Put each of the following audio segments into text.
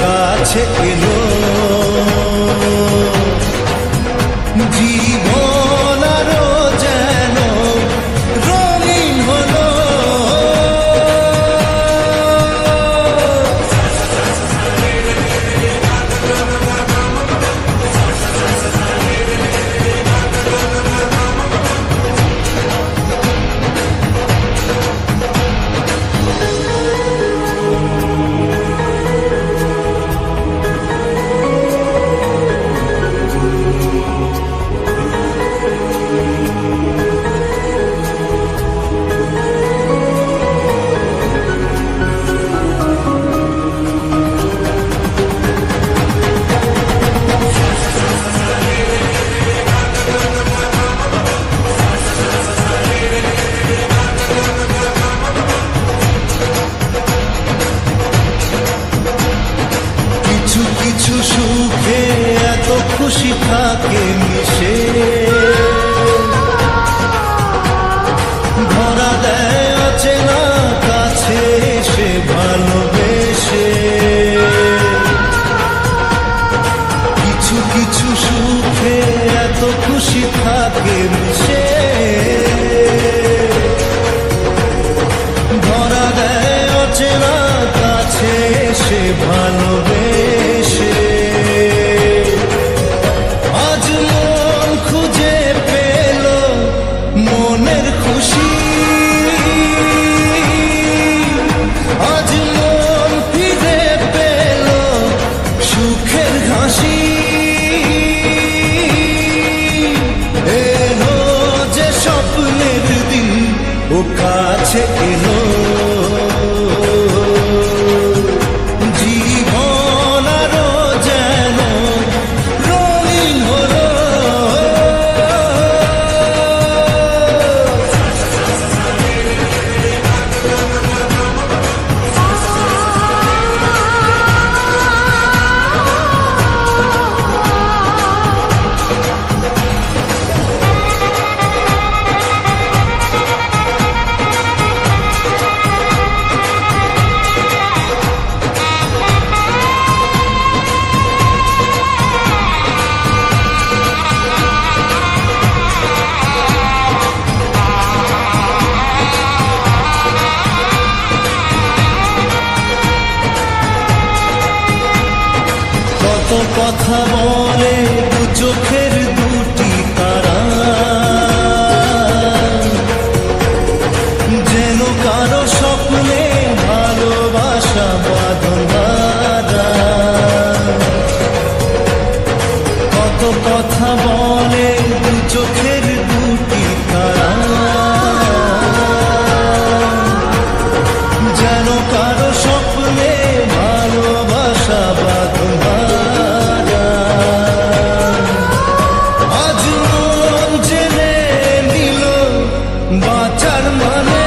কাছে এলো জীবন আরো যেন রঙিন হলো। কিছু সুখে এত খুশি থাকে মিশে, ধরা দেয় অচেনা কাছে এসে ভালোবেসে। কিছু কিছু সুখে এত খুশি থাকে মিশে, ধরা দেয় অচেনা কাছে এসে ভালোবেসে। আজ মন খুঁজে পেল মনের খুশি, আজ মন ফিরে পেল সুখের হাসি। এলো যে স্বপ্নের দিন ও কাছে এলো, জীবন আরো যেন রঙিন হলো। কত কথা বলে দু চোখের দুটি তারা, যেন কারো স্বপ্নে ভালোবাসা বাঁধা। কত কথা বলে দু চোখের দুটি তারা, যেন কারো স্বপ্নে ভালোবাসা বাঁধা। আজ মন জেনে নিল বাঁচার মানে,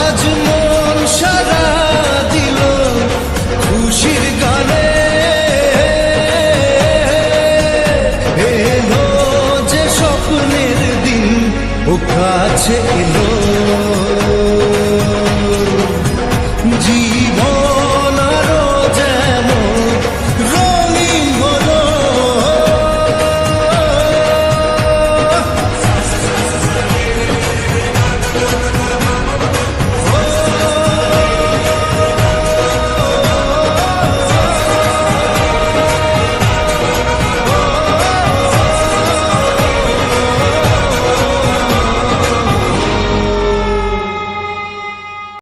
আজ মন সারা দিল খুশির গানে। এলো যে স্বপ্নের দিন ও কাছে এলো,